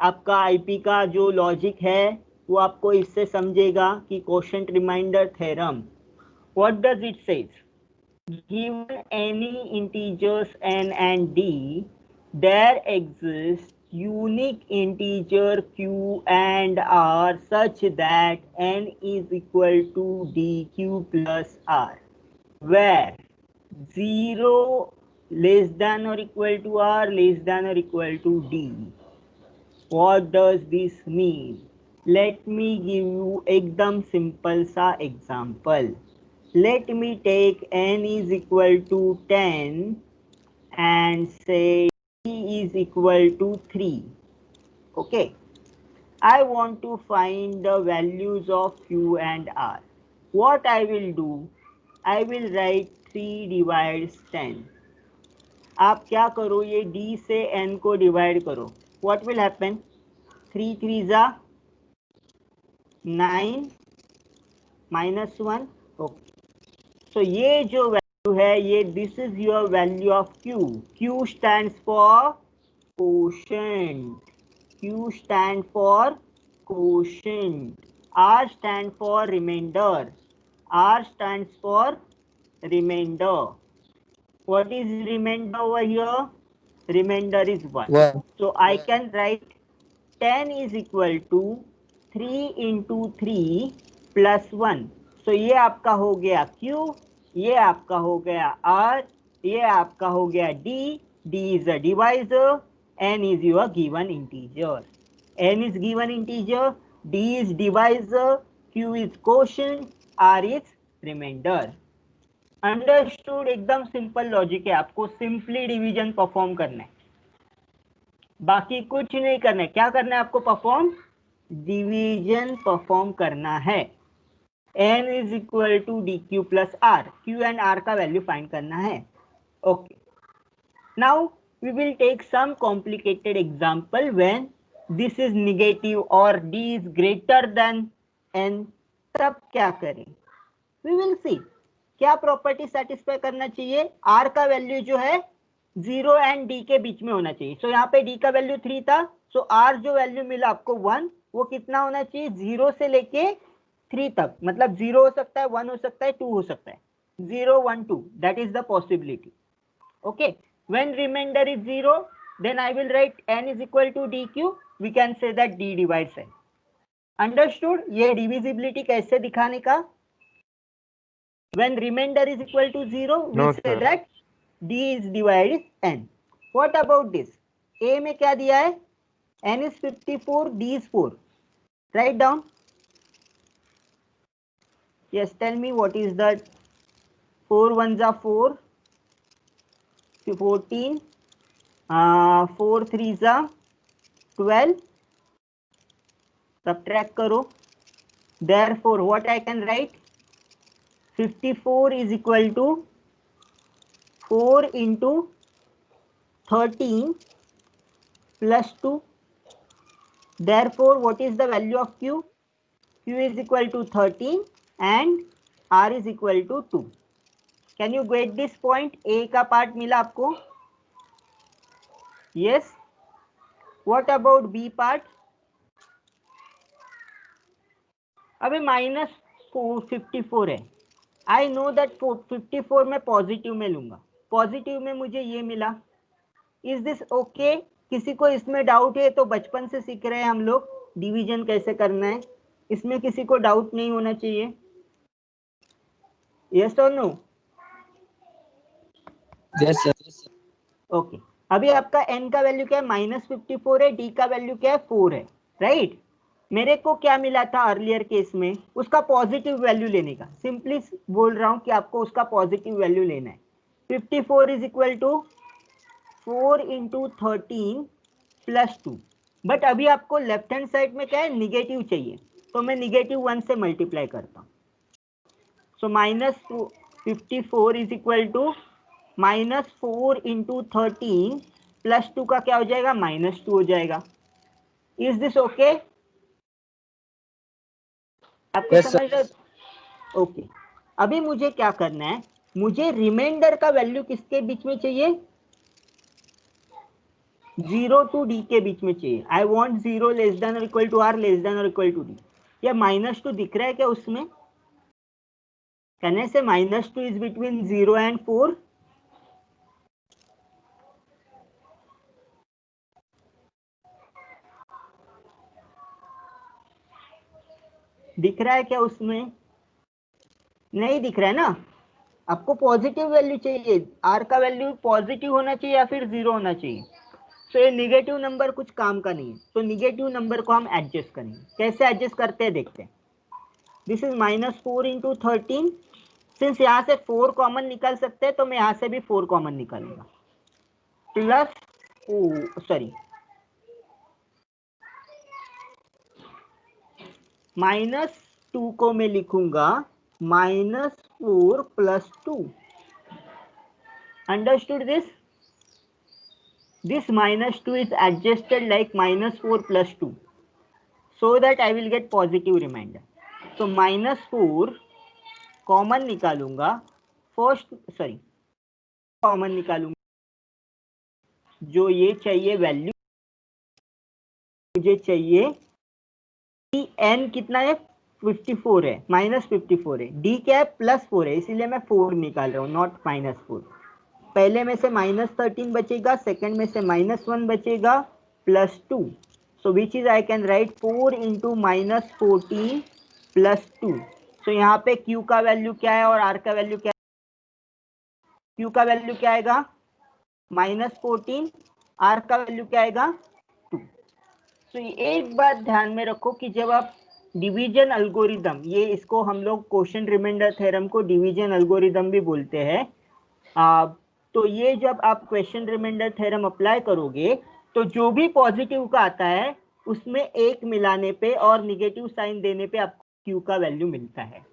आपका आईपी का जो लॉजिक है वो आपको इससे समझेगा कि quotient remainder theorem. What does it says? Given any integers n and d, there exists unique integer q and r such that n is equal to dq plus r, where 0 less than or equal to r less than or equal to d. What does this mean? Let me give you एकदम simple सा example. Let me take n is equal to 10 and say d is equal to 3. Okay. I want to find the values of q and r. What I will do? I will write 3 divides 10. आप क्या करो? ये d से n को डिवाइड करो. What will happen? 3 3s are 9 minus 1. Okay. So ये जो वैल्यू है ये this is your value of Q. Q stands for quotient. Q stand for quotient. R stand for remainder. R stands for remainder. What is remainder over here? Remainder is 1. One. So I can write 10 is equal to 3 into 3 plus 1. So ये आपका हो गया Q, ये आपका हो गया R, ये आपका हो गया D. D is a divisor, N is your given integer. N is given integer, D is divisor, Q is quotient, R is remainder. Understood? एकदम सिंपल लॉजिक है. आपको सिंपली डिवीजन परफॉर्म करना है, बाकी कुछ नहीं करना है. क्या करना है आपको? परफॉर्म डिवीजन परफॉर्म करना है. n is equal to dq plus r. q and r का वैल्यू फाइंड करना है. Okay, now we will take some complicated example when this is negative or d is greater than n. तब क्या करें? we will see. क्या प्रॉपर्टी सेटिस्फाई करना चाहिए? r का वैल्यू जो है 0 एंड डी के बीच में होना चाहिए। सो यहाँ पे डी का वैल्यू 3 था, सो आर जो वैल्यू मिला आपको 1, वो कितना होना चाहिए, 0 से लेके 3 तक, मतलब 0 हो सकता है, 1 हो सकता है, 2 हो सकता है, 0 1 2, that is the possibility. Okay, when remainder is 0, then I will write n is equal to D Q, we can say that d divides n। Understood ये डिविजिबिलिटी कैसे दिखाने का? When remainder is equal to 0, we No, say sir. that d is divided n. What about this? A में क्या दिया है? n is 54, d is 4. Write down. Yes, tell me what is that? 4 ones are 4, 14, 4 threes are 12. Subtract करो. Therefore, what I can write? 54 is equal to 4 into 13 plus 2. Therefore, what is the value of q? Q is equal to 13 and R is equal to 2. Can you get this point? A का part मिला आपको? Yes. What about B part? अबे -54 है। I know that 54 मैं पॉजिटिव में लूंगा, पॉजिटिव में मुझे ये मिला। Is this okay? किसी को इसमें डाउट है तो बचपन से सीख रहे हैं हम लोग डिवीजन कैसे करना है, इसमें किसी को डाउट नहीं होना चाहिए। Yes or no? Yes, sir. Okay, अभी आपका n का वैल्यू क्या है, -54 है, d का वैल्यू क्या है, 4 है, राइट। मेरे को क्या मिला था अर्लियर केस में, उसका पॉजिटिव वैल्यू लेने का, सिंपली बोल रहा हूं कि आपको उसका पॉजिटिव वैल्यू लेना है। 54 is equal to 4 into 13 plus 2, but अभी आपको लेफ्ट हैंड साइड में क्या है, निगेटिव चाहिए, तो मैं -1 से मल्टीप्लाई करता हूँ। So -54 is equal to -4 into 13 plus 2 का क्या हो जाएगा, -2 हो जाएगा। Is this okay? आपको Yes, sir. समझ रहे? ओके, अभी मुझे क्या करना है, मुझे रिमाइंडर का वैल्यू किसके बीच में चाहिए, 0 टू d के बीच में चाहिए। आई वॉन्ट 0 लेस देन और equal to r less than और इक्वल टू d। या -2 दिख रहा है क्या उसमें? कहने से -2 इज बिटवीन 0 एंड 4। दिख रहा है क्या उसमें? नहीं दिख रहा है ना। आपको पॉजिटिव वैल्यू चाहिए, r का वैल्यू पॉजिटिव होना चाहिए या फिर 0 होना चाहिए। तो ये निगेटिव नंबर कुछ काम का नहीं है, तो निगेटिव नंबर को हम एडजस्ट करेंगे। कैसे एडजस्ट करते हैं देखते हैं। दिस इज -4 इंटू 13, सिंस यहाँ से 4 कॉमन निकाल सकते हैं तो मैं यहाँ से भी 4 कॉमन निकालूंगा, प्लस -2 को मैं लिखूंगा -4 plus 2। Understood this? This -2 is adjusted like -4 plus 2, so that I will get positive remainder. So -4 common निकालूंगा, कॉमन निकालूंगा, जो ये चाहिए वैल्यू, मुझे चाहिए कि n कितना है, 54 है, -54 है, d क्या है, +4 है, इसीलिए मैं 4 निकाल रहा हूँ, नॉट -4। पहले में से -13 बचेगा, सेकंड में से -1 बचेगा, +2। So which is I can write 4 into -14 plus 2। So यहाँ पे q का वैल्यू क्या है और r का वैल्यू क्या है? q का वैल्यू क्या आएगा, -14, r का वैल्यू क्या आएगा, 2। सो एक बात ध्यान में रखो कि जब आप डिवीजन अल्गोरिदम, ये इसको हम लोग क्वोशिएंट रिमाइंडर थ्योरम को डिवीजन अल्गोरिदम भी बोलते हैं, तो ये जब आप क्वेश्चन रिमाइंडर थ्योरम अप्लाई करोगे तो जो भी पॉजिटिव का आता है उसमें एक मिलाने पे और निगेटिव साइन देने पे आपको क्यू का वैल्यू मिलता है।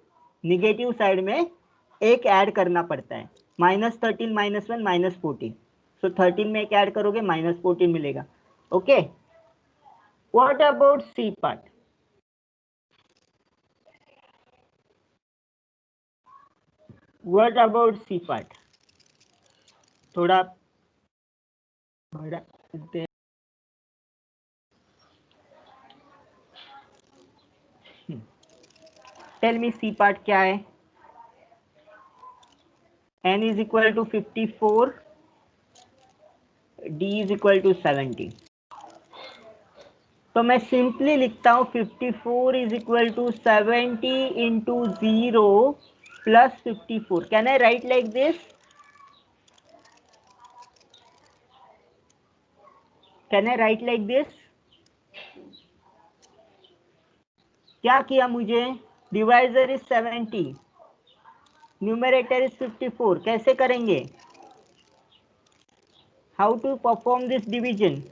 निगेटिव साइड में एक ऐड करना पड़ता है, -13 -1 -14। सो 13 में एक ऐड करोगे -14 मिलेगा। Okay, what about C part? What about C part? थोड़ा बढ़ा दे। टेल मी सी पार्ट क्या है? n is equal to 54, d is equal to 70। तो मैं सिंपली लिखता हूं 54 is equal to 70 into 0 plus 54। Can I write like this? Can I write like this? क्या किया मुझे? Divisor is 70, numerator is 54। कैसे करेंगे? How to perform this division?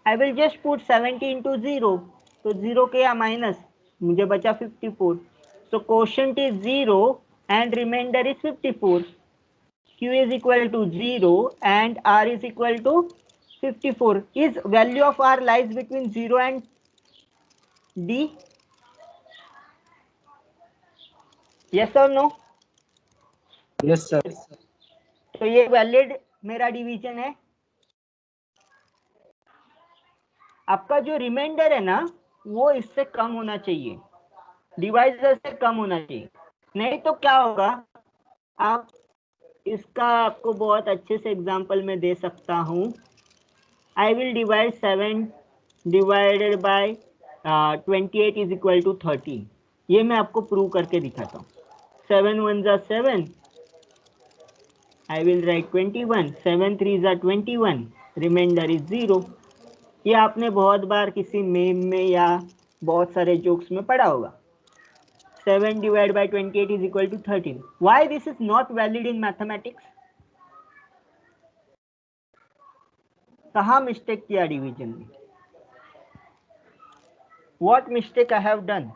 I will just put 70 into 0, तो 0 के या माइनस, मुझे बचा 54। So quotient is 0 and remainder is 54। Q is equal to 0 and R is equal to 54. Is value of R lies between 0 and D? Yes or no? Yes, sir. तो ये वैलिड मेरा डिवीजन है। आपका जो रिमाइंडर है ना, वो इससे कम होना चाहिए, डिवाइजर से कम होना चाहिए, नहीं तो क्या होगा? आप इसका आपको बहुत अच्छे से एग्जांपल में दे सकता हूं। I will divide 7 divided by 28 is equal to 30। ये मैं आपको प्रूव करके दिखाता हूँ। 7 1 जा 7, आई विल राइट 21, 7 3 जा 21, रिमाइंडर इज 0। ये आपने बहुत बार किसी मेम में या बहुत सारे जोक्स में पढ़ा होगा। 7 divide by 28 is equal to 13। Why this is not valid in mathematics? कहाँ मिस्टेक किया डिवीजन में? What mistake I have done?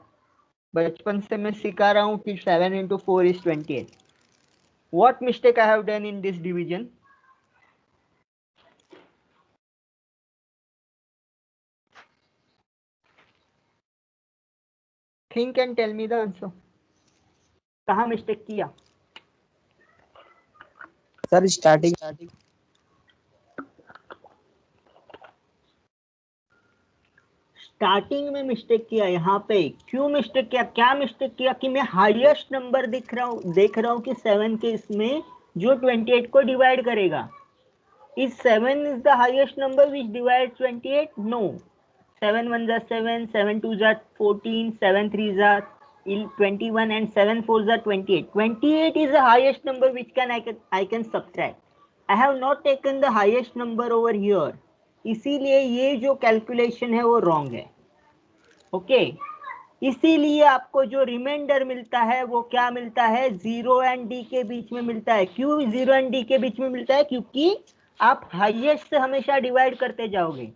बचपन से मैं सिखा रहा हूँ कि 7 into 4 is 28। What mistake I have done in this division? Think and tell me the answer. कहाँ मिस्टेक किया? सर स्टार्टिंग स्टार्टिंग में मिस्टेक किया। यहाँ पे क्यों मिस्टेक किया? क्या मिस्टेक किया कि मैं हाईएस्ट नंबर देख रहा हूँ कि 7 के इसमें जो 28 को डिवाइड करेगा। Is 7 is the highest number which divide 28? No. 7 1 जा 7, 7 2 जा 14, 7 3 जा 21 and 7 4 जा 28. 28 is the highest number which I can subtract. I have not taken the highest number over here. इसीलिए ये जो कैलकुलेशन है वो रॉन्ग है। ओके, इसीलिए आपको जो रिमाइंडर मिलता है वो क्या मिलता है? 0 एंड d के बीच में मिलता है। क्यों 0 एंड d के बीच में मिलता है? क्योंकि आप हाईएस्ट से हमेशा डिवाइड करते जाओगे,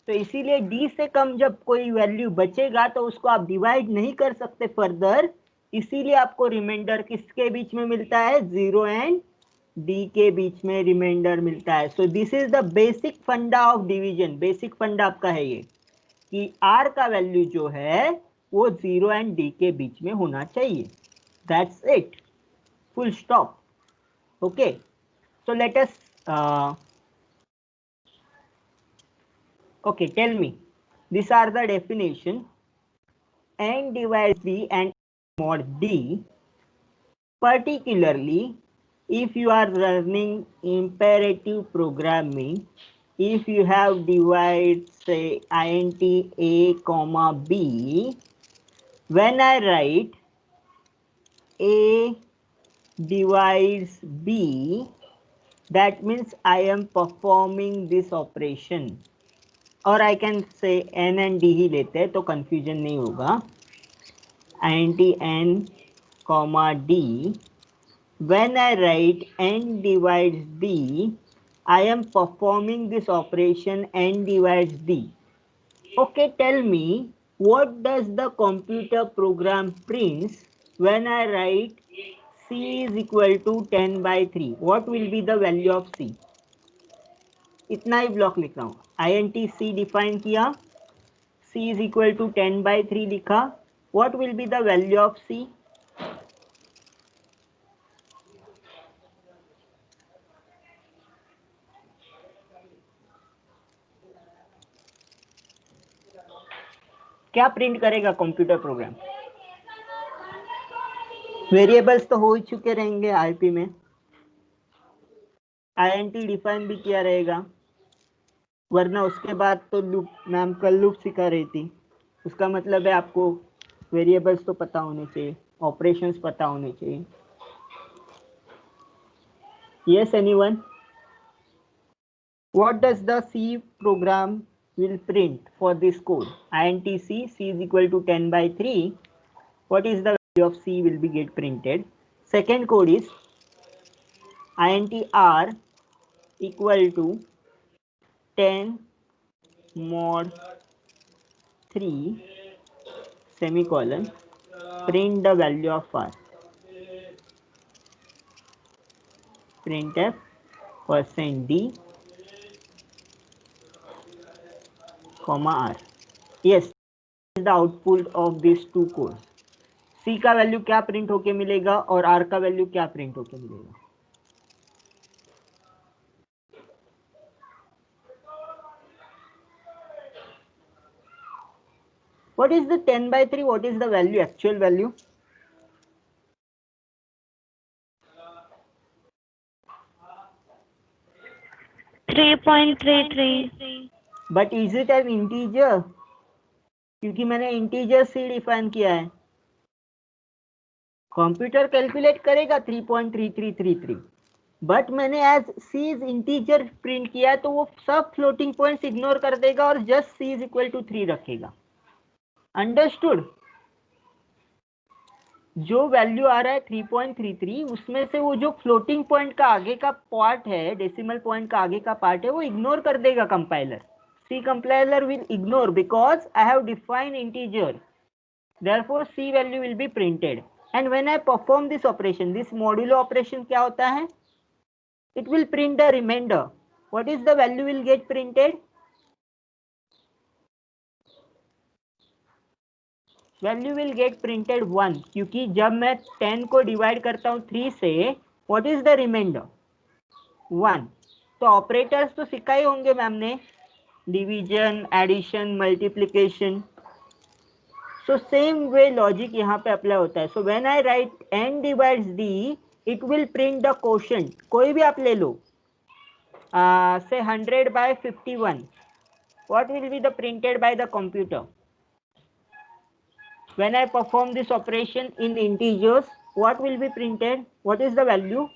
तो इसीलिए d से कम जब कोई वैल्यू बचेगा तो उसको आप डिवाइड नहीं कर सकते फर्दर, इसीलिए आपको रिमाइंडर किसके बीच में मिलता है? 0 एंड d के बीच में रिमाइंडर मिलता है। So this is the basic फंडा ऑफ डिवीजन। बेसिक फंडा आपका है ये कि r का वैल्यू जो है वो 0 एंड d के बीच में होना चाहिए। That's it, full stop. Okay, so let us okay, tell me, these are the definition. N divides b and mod d, particularly if you are learning imperative programming, if you have divided say int a comma b, when I write a divides b, that means I am performing this operation. और I can say n and d ही लेते हैं तो कंफ्यूजन नहीं होगा। int n comma d, when I write n divides d, I am performing this operation n divides d. Okay, tell me, what does the computer program prints when I write c is equal to 10 by 3? What will be the value of c? इतना ही ब्लॉक लिख रहा हूँ। int c डिफाइन किया, c is equal to 10 by 3 लिखा, what will be the value of c? क्या प्रिंट करेगा कंप्यूटर प्रोग्राम? वेरिएबल्स तो हो ही चुके रहेंगे आईपी में, आईएनटी डिफाइन भी किया रहेगा, वरना उसके बाद तो लूप, मैम कल लूप सिखा रही थी, उसका मतलब है आपको वेरिएबल्स तो पता होने चाहिए, ऑपरेशंस पता होने चाहिए। Yes, anyone? What does the C program will print for this code? int c is equal to 10 by 3. What is the value of C will be get printed? Second code is int r equal to 10 mod 3 semicolon, print the value of r. Printf %d comma r. Yes, is the output of these two codes. C का वैल्यू क्या प्रिंट होके मिलेगा और R का वैल्यू क्या प्रिंट होके मिलेगा? What is the 10 by 3? What is the value, actual value? .33. But is it an integer? क्योंकि मैंने इंटीजर C डिफाइन किया है, कंप्यूटर कैलकुलेट करेगा 3.3333, बट मैंने as C is integer print किया है, तो वो सब फ्लोटिंग पॉइंट्स इग्नोर कर देगा और just C is equal to 3 रखेगा। अंडरस्टूड? जो वैल्यू आ रहा है 3.33, उसमें से वो जो फ्लोटिंग पॉइंट का आगे का पार्ट है, डेसिमल पॉइंट का आगे का पार्ट है, वो इग्नोर कर देगा compiler. C compiler will ignore because I have defined integer. Therefore, C value will be printed. And when I perform this operation, this modulo operation क्या होता है? It will print the remainder. What is the value will get printed? Value will get printed 1, क्योंकि जब मैं 10 को डिवाइड करता हूँ 3 से, what is the remainder? 1. तो ऑपरेटर्स तो सिखाए होंगे मैम ने, division, addition, multiplication. So same way logic यहाँ पे अप्लाई होता है। So when I write n divides d, it will print the quotient. कोई भी आप ले लो, say 100 by 51. What will be the printed by the computer? When I perform this operation in integers, what will be printed? What is the value?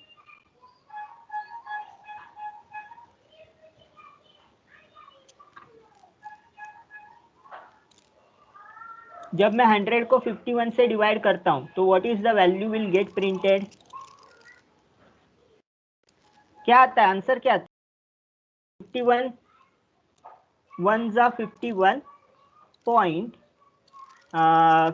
जब मैं 100 को 51 से डिवाइड करता हूं, तो what is the value will get printed? क्या आता है आंसर? क्या आता है? 51 1 जा 51 पॉइंट,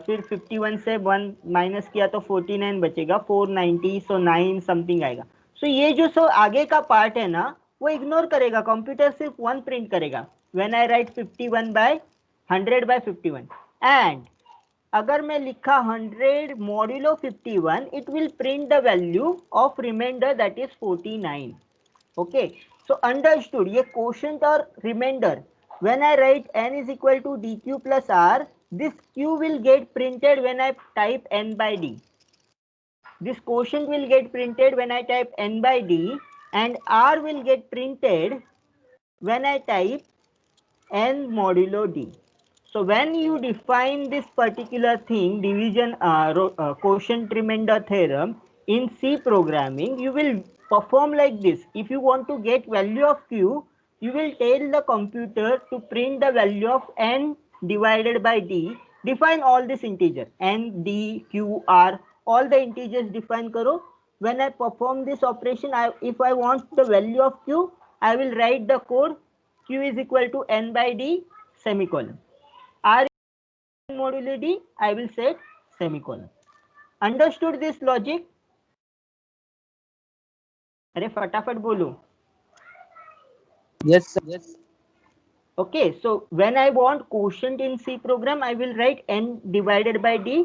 फिर 51 से 1 माइनस किया तो 49 बचेगा, 490, सो 9 समथिंग आएगा। सो ये जो सो आगे का पार्ट है ना, वो इग्नोर करेगा, कंप्यूटर सिर्फ 1 प्रिंट करेगा। When I write 51 by 100 by 51, and अगर मैं लिखा 100 modulo 51, it will print the value of remainder, that is 49। Okay, so understood? ये क्वोशंट और remainder, when I write n is equal to dq plus r, this q will get printed when I type n by d. This quotient will get printed when I type n by d, and r will get printed when I type n modulo d. So when you define this particular thing, division, quotient remainder theorem in C programming, you will perform like this. If you want to get value of q, you will tell the computer to print the value of n divided by d. Define all this integer, n, d, q, r, all the integers define karo. When I perform this operation, if I want the value of q, I will write the code q is equal to n by d semicolon. R modulo d, I will set semicolon. Understood this logic? अरे फटाफट बोलो। Yes, sir. Yes. Okay, so when I want quotient in C program, I will write n divided by d.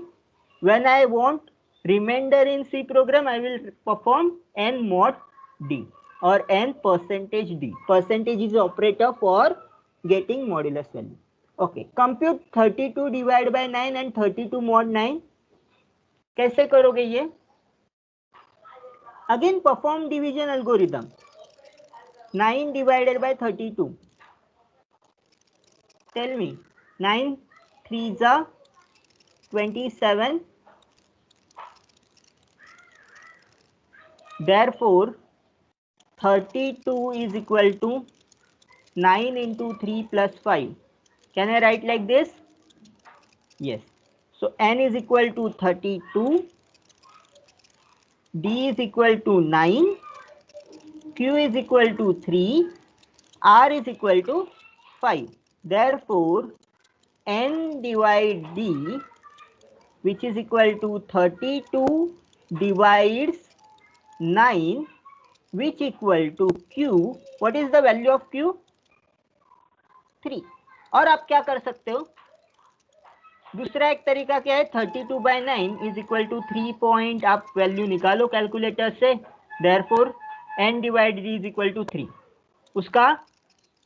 When I want remainder in C program, I will perform n mod d or n percentage d. Percentage is operator for getting modulus value. Okay, compute 32 divide by 9 and 32 mod 9. कैसे करोगे ये? Again perform division algorithm. 9 divided by 32. Tell me. 9 3s are 27. Therefore, 32 is equal to 9 into 3 plus 5. Can I write like this? Yes. So n is equal to 32, d is equal to 9, q is equal to 3, r is equal to 5. Therefore, n divide d, which is equal to 32 divides 9, which equal to q. What is the value of q? 3. और आप क्या कर सकते हो? दूसरा एक तरीका क्या है, 32 by 9 is equal to 3 point. आप वैल्यू निकालो कैलकुलेटर से. Therefore n divided d is equal to 3. उसका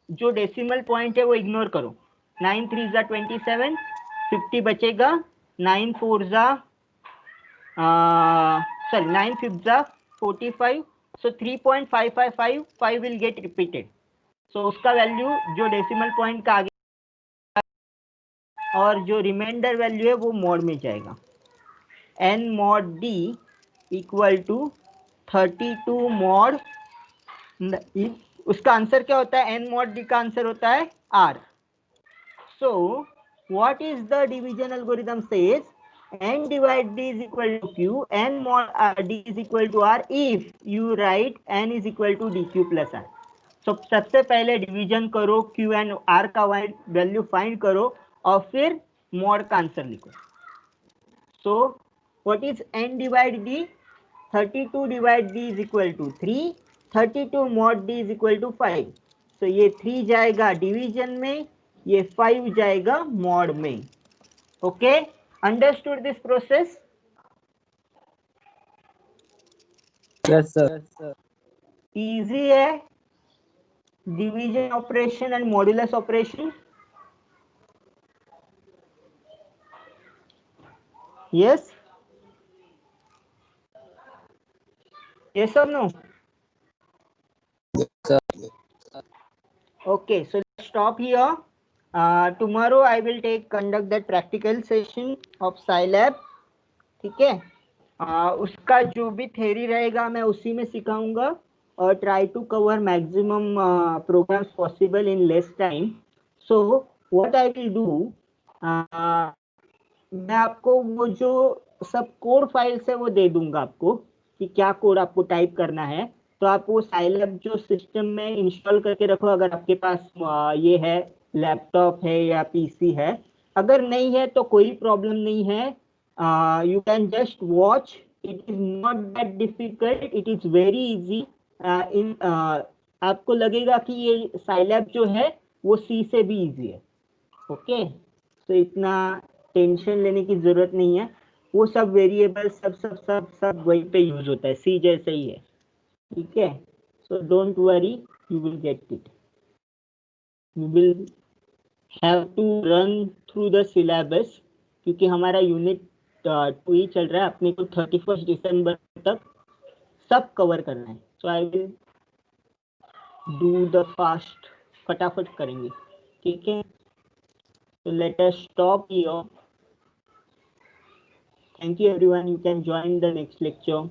जो डेसिमल पॉइंट है वो इग्नोर करो. 9 3 जा 27, 50 बचेगा. 9 4 जा 9 5 जा 45. So 3.555 will get repeated. So उसका वैल्यू जो डेसिमल पॉइंट का आगे और जो रिमाइंडर वैल्यू है वो मॉड में जाएगा. n mod d equal to 32 mod. उसका आंसर क्या होता है? n mod d का आंसर होता है r. So what is the division algorithm says? n divide d is equal to q, n mod d is equal to r if you write n is equal to dq plus r. So सबसे पहले डिवीजन करो, q एंड r का वैल्यू फाइंड करो और फिर मॉड का आंसर लिखो. So what is n divide d? 32 divide d is equal to 3, 32 mod d is equal to 5. So ये 3 जाएगा डिवीजन में, ये 5 जाएगा मॉड में. Okay, understood this process? Yes, sir. Easy है division operation and modulus operation. Yes, yes or no? Sir. Okay, so let's stop here. Tomorrow I will conduct that practical session of Scilab. ठीक है, उसका जो भी थ्योरी रहेगा मैं उसी में सिखाऊंगा और try to cover maximum programs possible in less time. So what I will do, मैं आपको वो जो सब कोड फाइल्स है वो दे दूंगा आपको कि क्या कोड आपको टाइप करना है. तो आप वो साइलैब जो सिस्टम में इंस्टॉल करके रखो, अगर आपके पास ये है, लैपटॉप है या पीसी है. अगर नहीं है तो कोई प्रॉब्लम नहीं है. You can just watch. It is not that difficult, it is very easy. आपको लगेगा कि ये साइलैब जो है वो सी से भी इजी है. ओके, तो इतना टेंशन लेने की जरूरत नहीं है. वो सब वेरिएबल सब सब सब सब वहीं पे यूज होता है, सी जैसे ही है. ठीक है, so don't worry, you will get it. You will have to run through the syllabus, क्योंकि हमारा यूनिट 2 ही चल रहा है. अपने को 31 दिसंबर तक सब कवर करना है. So I will do the fast, फटाफट करेंगे. ठीक है, so let us stop here. Thank you everyone. You can join the next lecture.